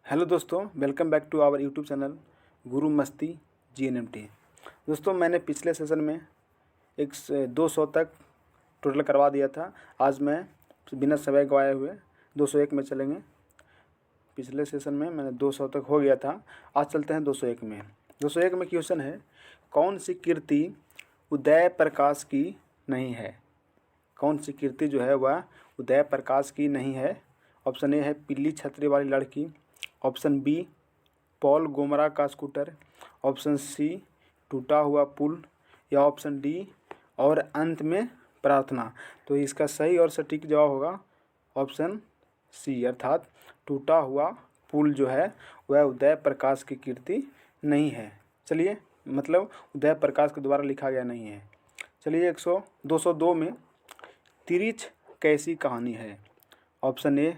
Hello दोस्तों, welcome back to our YouTube channel Guru Masti GNMT। दोस्तों, मैंने पिछले सेशन में 200 तक टोटल करवा दिया था। आज मैं बिना समय गवाए हुए 201 में चलेंगे। पिछले सेशन में मैंने 200 तक हो गया था, आज चलते हैं 201 में। 201 में क्वेश्चन है, कौन सी कीर्ति उदय प्रकाश की नहीं है? कौन सी कीर्ति जो है वह उदय प्रकाश की नहीं है? ऑप्शन ए है पीली छतरी वाली लड़की, ऑप्शन बी पॉल गोमरा का स्कूटर, ऑप्शन सी टूटा हुआ पुल, या ऑप्शन डी और अंत में प्रार्थना। तो इसका सही और सटीक जवाब होगा ऑप्शन सी, अर्थात टूटा हुआ पुल जो है वह उदय प्रकाश की कीर्ति नहीं है। चलिए, मतलब उदय प्रकाश के द्वारा लिखा गया नहीं है। चलिए 202 में तिरिच कैसी कहानी है? ऑप्शन ए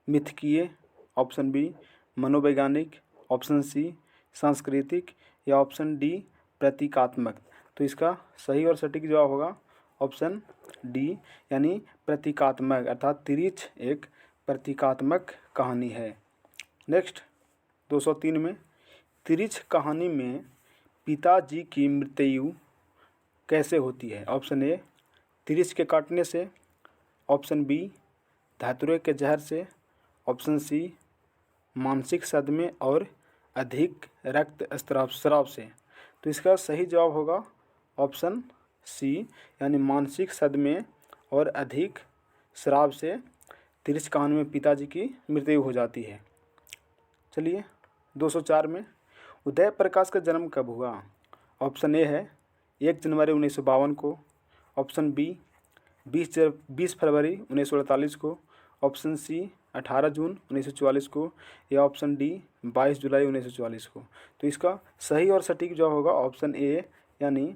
मिथकीय, ऑप्शन बी मनोवैज्ञानिक, ऑप्शन सी सांस्कृतिक, या ऑप्शन डी प्रतीकात्मक। तो इसका सही और सटीक जवाब होगा ऑप्शन डी, यानी प्रतीकात्मक, अर्थात तिरिच एक प्रतीकात्मक कहानी है। नेक्स्ट 203 में तिरिच कहानी में पिताजी की मृत्यु कैसे होती है? ऑप्शन ए तिरिच के काटने से, ऑप्शन बी धतूरे के जहर से, ऑप्शन सी मानसिक सदमे और अधिक रक्त स्राव से। तो इसका सही जवाब होगा ऑप्शन सी, यानी मानसिक सदमे और अधिक स्राव से तिरिच कहानी में पिताजी की मृत्यु हो जाती है। चलिए 204 में उदय प्रकाश का जन्म कब हुआ? ऑप्शन ए है 1 जनवरी 1952 को, ऑप्शन बी 20 फरवरी 1948 को, ऑप्शन सी 18 जून 1944 को, या ऑप्शन डी 22 जुलाई 1944 को। तो इसका सही और सटीक जवाब होगा ऑप्शन ए, यानी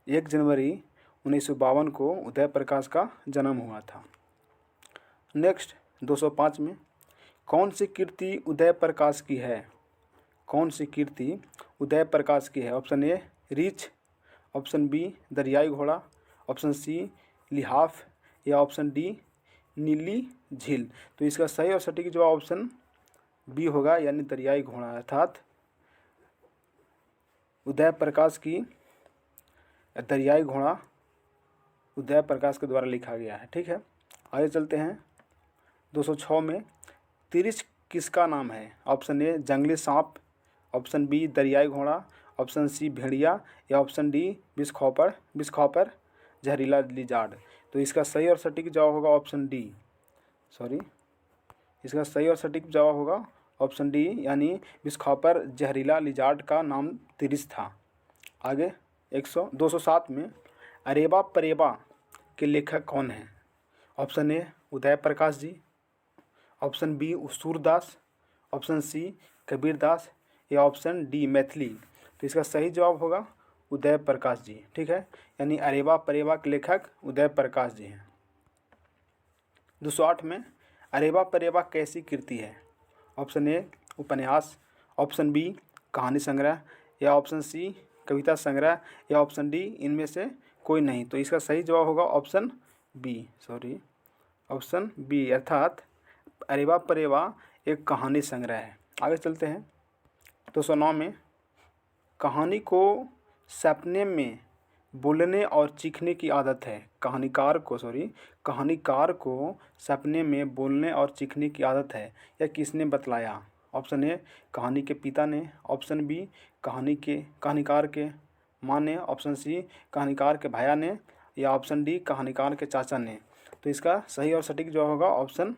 1 जनवरी 1952 को उदय प्रकाश का जन्म हुआ था। नेक्स्ट 205 में कौन सी कीर्ति उदय प्रकाश की है? कौन सी कीर्ति उदय प्रकाश की है? ऑप्शन ए रीछ, ऑप्शन बी दरियाई घोड़ा, ऑप्शन सी लिहाफ, या ऑप्शन डी नीली झील। तो इसका सही और सटीक जवाब ऑप्शन बी होगा, यानी दरियाई घोड़ा, अर्थात उदय प्रकाश की दरियाई घोड़ा उदय प्रकाश के द्वारा लिखा गया है। ठीक है, आगे चलते हैं 206 में तिरिच किसका नाम है? ऑप्शन ए जंगली सांप, ऑप्शन बी दरियाई घोड़ा, ऑप्शन सी भेड़िया, या ऑप्शन डी बिस्खौपर जहरीला लिजार्ड। तो इसका सही और सटीक जवाब होगा ऑप्शन डी, इसका सही और सटीक जवाब होगा ऑप्शन डी, यानी बिस्खौपर जहरीला लिजार्ड का नाम तिरिच था। आगे 207 में अरेबा परेबा के लेखक कौन हैं? Option A Uday Prakash ji, option B Surdas, option C Kabirdas, या ऑप्शन डी मैथिली। तो इसका सही जवाब होगा उदय प्रकाश जी। ठीक है, यानी अरेबा परेबा के लेखक उदय प्रकाश जी हैं। 208 में अरेबा परेबा कैसी कीर्ति है? ऑप्शन ए उपन्यास, ऑप्शन बी कहानी संग्रह, या ऑप्शन सी कविता संग्रह, या ऑप्शन डी इनमें से कोई नहीं। तो इसका सही जवाब होगा ऑप्शन बी, अर्थात अरेबा परेबा एक कहानी संग्रह है। आगे चलते हैं 209 में कहानी को सपने में बोलने और चीखने की आदत है। कहानीकार को सपने में बोलने और चीखने की आदत है, यह किसने बतलाया? ऑप्शन ए कहानी के पिता ने, ऑप्शन बी कहानीकार के माँ ने, ऑप्शन सी कहानीकार के भैया ने, या ऑप्शन डी कहानीकार के चाचा ने। तो इसका सही और सटीक जवाब होगा ऑप्शन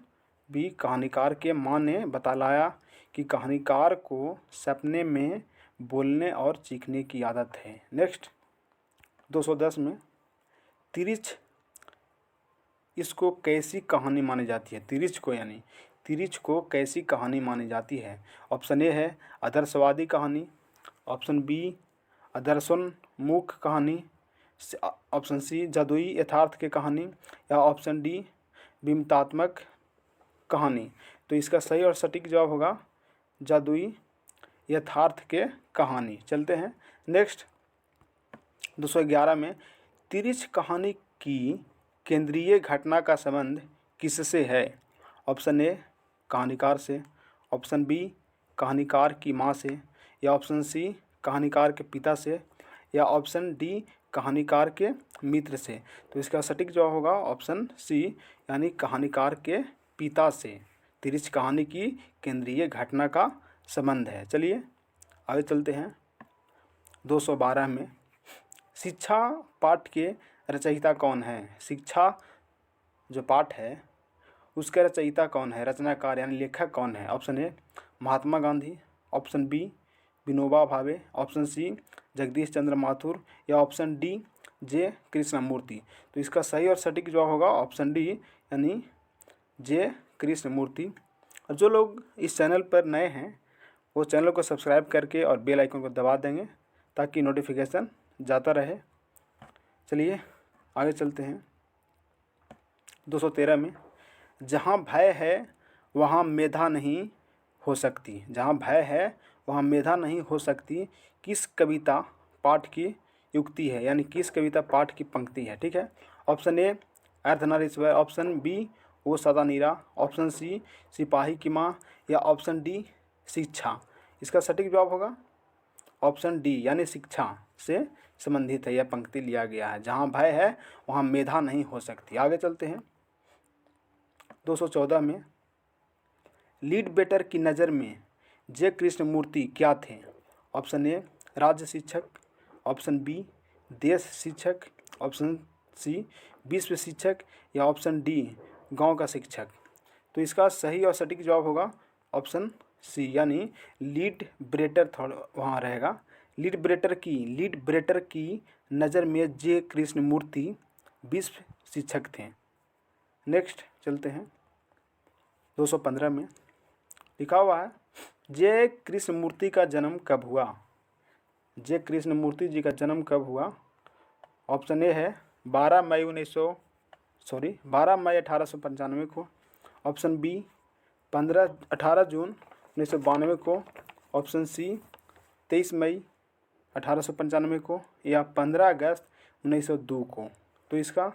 बी, कहानीकार के माँ ने बतलाया कि कहानीकार को सपने में बोलने और चीखने की आदत है। नेक्स्ट 210 में तिरिच इसको कैसी कहानी मानी जाती है? तिरिच को कैसी कहानी मानी जाती है? ऑप्शन ए है आदर्शवादी कहानी, ऑप्शन बी आदर्शोन्मुख कहानी, ऑप्शन सी जादुई यथार्थ की कहानी, या ऑप्शन डी बिंबात्मक कहानी। तो इसका सही और सटीक जवाब होगा जादुई यथार्थ के कहानी। चलते हैं नेक्स्ट 211 में तिरिच कहानी की केंद्रीय घटना का संबंध किससे है? ऑप्शन ए कहानीकार से, ऑप्शन बी कहानीकार की माँ से, या ऑप्शन सी कहानीकार के पिता से, या ऑप्शन डी कहानीकार के मित्र से। तो इसका सटीक जवाब होगा ऑप्शन सी, यानी कहानीकार के पिता से तिरछ कहानी की केंद्रीय घटना का संबंध है। चलिए आगे चलते हैं 212 में। शिक्षा पाठ के रचयिता कौन है? शिक्षा जो पाठ है उसका रचयिता कौन है, रचनाकार यानी लेखक कौन है? Option A Mahatma Gandhi, option B Vinoba Bhave, option C Jagdish Chandra Mathur, या ऑप्शन डी जे कृष्णमूर्ति। तो इसका सही और सटीक जवाब होगा ऑप्शन डी, यानी जे कृष्णमूर्ति। और जो लोग इस चैनल पर नए हैं वो चैनल को सब्सक्राइब करके और बेल आइकन को दबा देंगे ताकि नोटिफिकेशन जाता रहे। चलिए आगे चलते हैं 213 में। जहाँ भय है वहाँ मेधा नहीं हो सकती। जहाँ भय है वहाँ मेधा नहीं हो सकती किस कविता पाठ की युक्ति है, यानी किस कविता पाठ की पंक्ति है। ठीक है, option A Ardhanarishwar, option B वो सदा नीरा, ऑप्शन सी सिपाही की माँ, या ऑप्शन डी शिक्षा। इसका सटीक जवाब होगा ऑप्शन डी, यानी शिक्षा से संबंधित है यह पंक्ति लिया गया है। जहाँ भय है वहाँ मेधा नहीं हो सकती। आगे चलते हैं 214 में। लीड बेटर की नज़र में जे कृष्णमूर्ति क्या थे? ऑप्शन ए राज्य शिक्षक, ऑप्शन बी देश शिक्षक, ऑप्शन सी विश्व शिक्षक, या ऑप्शन डी गांव का शिक्षक। तो इसका सही और सटीक जवाब होगा ऑप्शन सी, यानी लीड ब्रेटर थोड़ा वहाँ रहेगा। लीड ब्रेटर की नज़र में जे कृष्णमूर्ति विश्व शिक्षक थे। नेक्स्ट चलते हैं 215 में। लिखा हुआ है जे कृष्णमूर्ति का जन्म कब हुआ? जे कृष्णमूर्ति जी का जन्म कब हुआ? ऑप्शन ए है 12 मई 1895 को, ऑप्शन बी 18 जून 1992 को, ऑप्शन सी 23 मई 1895 को, या 15 अगस्त 1902 को। तो इसका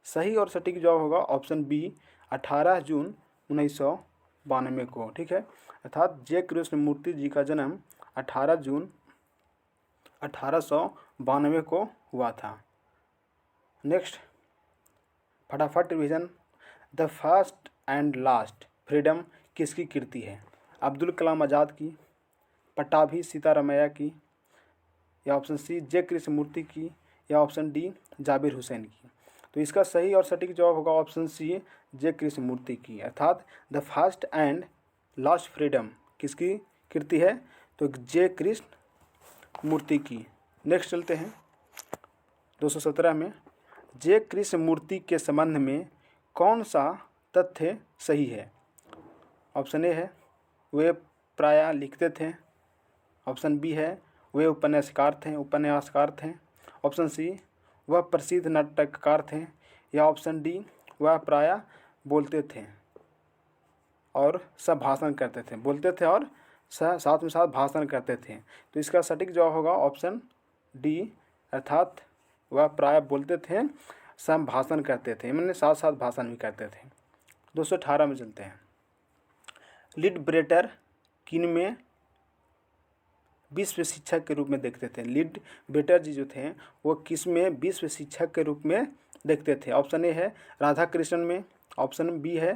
सही और सटीक जवाब होगा ऑप्शन बी 18 जून 1992 को। ठीक है, अर्थात जे कृष्णमूर्ति जी का जन्म 18 जून 1892 को हुआ था। नेक्स्ट फटाफट revision. The first and last freedom किसकी कृति है? अब्दुल कलाम आज़ाद की, पट्टाभी सीतारामैया की, या ऑप्शन सी जे कृष्णमूर्ति की, या ऑप्शन डी जाबिर हुसैन की। तो इसका सही और सटीक जवाब होगा ऑप्शन सी जे कृष्णमूर्ति की, अर्थात the first and last freedom किसकी कृति है? तो जे कृष्णमूर्ति की। नेक्स्ट चलते हैं 217 में। जे कृष्णमूर्ति के संबंध में कौन सा तथ्य सही है? ऑप्शन ए है वे प्रायः लिखते थे, ऑप्शन बी है वे उपन्यासकार थे, ऑप्शन सी वह प्रसिद्ध नाटककार थे, या ऑप्शन डी वह प्रायः बोलते थे और सब भाषण करते थे, बोलते थे और साथ में साथ भाषण करते थे। तो इसका सटीक जवाब होगा ऑप्शन डी, अर्थात वह प्रायः बोलते थे सब भाषण करते थे, मैंने साथ साथ भाषण भी करते थे। 218 में चलते हैं। लीड ब्रेटर किन में विश्व शिक्षक के रूप में देखते थे? लीड ब्रेटर जी जो थे वो किस में विश्व शिक्षक के रूप में देखते थे? ऑप्शन ए है राधा कृष्णन में, ऑप्शन बी है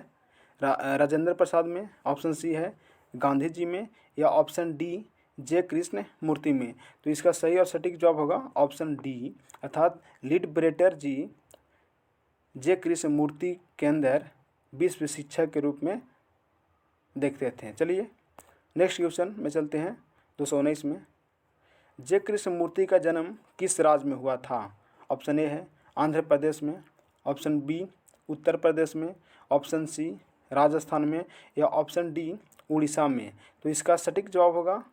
राजेंद्र प्रसाद में, ऑप्शन सी है गांधी जी में, या ऑप्शन डी जे कृष्ण मूर्ति में। तो इसका सही और सटीक जवाब होगा ऑप्शन डी, अर्थात लीड ब्रेटर जी जे कृष्ण मूर्ति के अंदर विश्व शिक्षक के रूप में देखते थे। चलिए नेक्स्ट क्वेश्चन में चलते हैं 219 में। जे कृष्ण मूर्ति का जन्म किस राज्य में हुआ था? ऑप्शन ए है आंध्र प्रदेश में, ऑप्शन बी उत्तर प्रदेश में, ऑप्शन सी राजस्थान में, या ऑप्शन डी उड़ीसा में। तो इसका सटीक जवाब होगा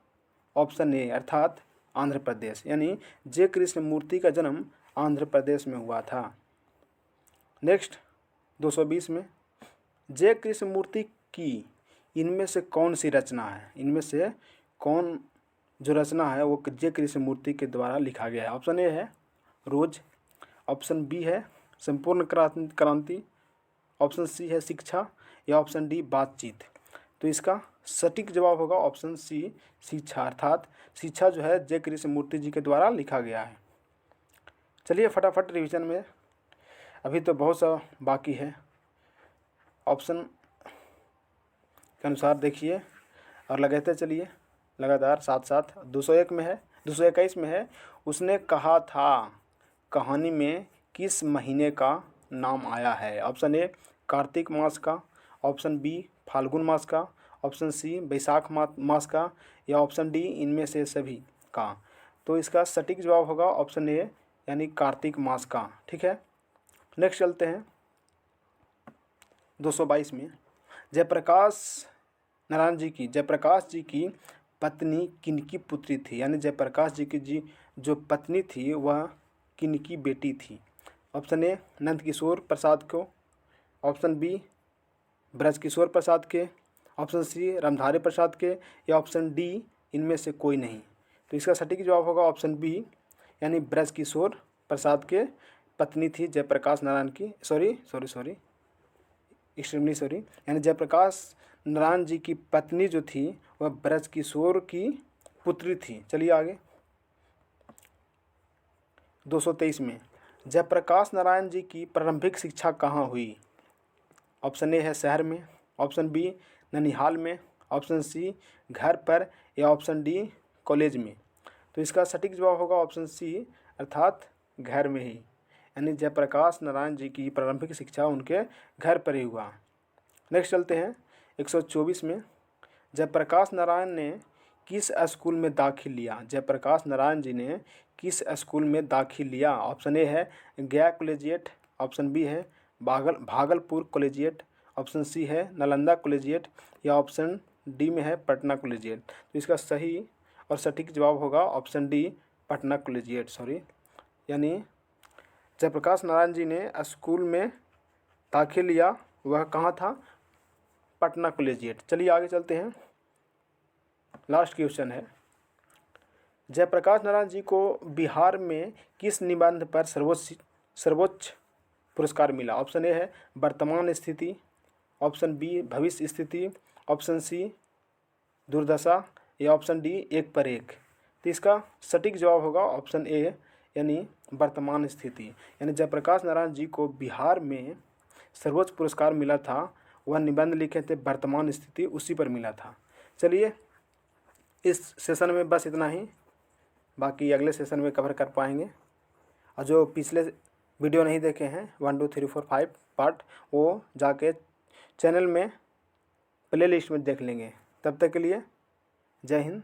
ऑप्शन ए, अर्थात आंध्र प्रदेश, यानी जे कृष्ण मूर्ति का जन्म आंध्र प्रदेश में हुआ था। नेक्स्ट 220 में। जे कृष्ण मूर्ति की इनमें से कौन सी रचना है? इनमें से कौन जो रचना है वो जे कृष्ण मूर्ति के द्वारा लिखा गया है? ऑप्शन ए है रोज, ऑप्शन बी है संपूर्ण क्रांति, ऑप्शन सी है शिक्षा, या ऑप्शन डी बातचीत। तो इसका सटीक जवाब होगा ऑप्शन सी शिक्षा, अर्थात शिक्षा जो है जय कृष्णमूर्ति जी के द्वारा लिखा गया है। चलिए फटाफट रिवीजन में, अभी तो बहुत सा बाकी है। ऑप्शन के अनुसार देखिए और लगाते चलिए लगातार साथ साथ। 201 में है, 221 में है, उसने कहा था कहानी में किस महीने का नाम आया है। ऑप्शन ए कार्तिक मास का, ऑप्शन बी फाल्गुन मास का, ऑप्शन सी बैसाख मास का, या ऑप्शन डी इनमें से सभी का। तो इसका सटीक जवाब होगा ऑप्शन ए यानी कार्तिक मास का। ठीक है, नेक्स्ट चलते हैं 222 में। जयप्रकाश जी की पत्नी किनकी पुत्री थी, यानी जयप्रकाश जी की जो पत्नी थी वह किनकी बेटी थी। ऑप्शन ए नंदकिशोर प्रसाद को, ऑप्शन बी ब्रजकिशोर प्रसाद के, ऑप्शन सी रामधारी प्रसाद के, या ऑप्शन डी इनमें से कोई नहीं। तो इसका सटीक जवाब होगा ऑप्शन बी यानी ब्रजकिशोर प्रसाद के पत्नी थी जयप्रकाश नारायण की, सॉरी एक्सट्रीमली सॉरी, यानी जयप्रकाश नारायण जी की पत्नी जो थी वह ब्रजकिशोर की पुत्री थी। चलिए आगे 223 में। जयप्रकाश नारायण जी की प्रारंभिक शिक्षा कहाँ हुई। ऑप्शन ए है शहर में, ऑप्शन बी ननिहाल में, ऑप्शन सी घर पर, या ऑप्शन डी कॉलेज में। तो इसका सटीक जवाब होगा ऑप्शन सी अर्थात घर में ही, यानी जयप्रकाश नारायण जी की प्रारंभिक शिक्षा उनके घर पर ही हुआ। नेक्स्ट चलते हैं 124 में। जयप्रकाश नारायण ने किस स्कूल में दाखिल लिया। जयप्रकाश नारायण जी ने किस स्कूल में दाखिल लिया। ऑप्शन ए है गया कॉलेजिएट, ऑप्शन बी है भागलपुर कॉलेजिएट, ऑप्शन सी है नालंदा कॉलेजिएट, या ऑप्शन डी में है पटना कॉलेजिएट। तो इसका सही और सटीक जवाब होगा ऑप्शन डी पटना कॉलेजिएट, यानी जयप्रकाश नारायण जी ने स्कूल में दाखिल लिया वह कहाँ था, पटना कॉलेजिएट। चलिए आगे चलते हैं, लास्ट क्वेश्चन है। जयप्रकाश नारायण जी को बिहार में किस निबंध पर सर्वोच्च पुरस्कार मिला। ऑप्शन ए है वर्तमान स्थिति, ऑप्शन बी भविष्य स्थिति, ऑप्शन सी दुर्दशा, या ऑप्शन डी एक पर एक। तो इसका सटीक जवाब होगा ऑप्शन ए यानी वर्तमान स्थिति, यानी जयप्रकाश नारायण जी को बिहार में सर्वोच्च पुरस्कार मिला था, वह निबंध लिखे थे वर्तमान स्थिति, उसी पर मिला था। चलिए इस सेशन में बस इतना ही, बाकी अगले सेशन में कवर कर पाएंगे। और जो पिछले वीडियो नहीं देखे हैं 1 2 3 4 5 पार्ट, वो जाके चैनल में प्ले लिस्ट में देख लेंगे। तब तक के लिए जय हिंद।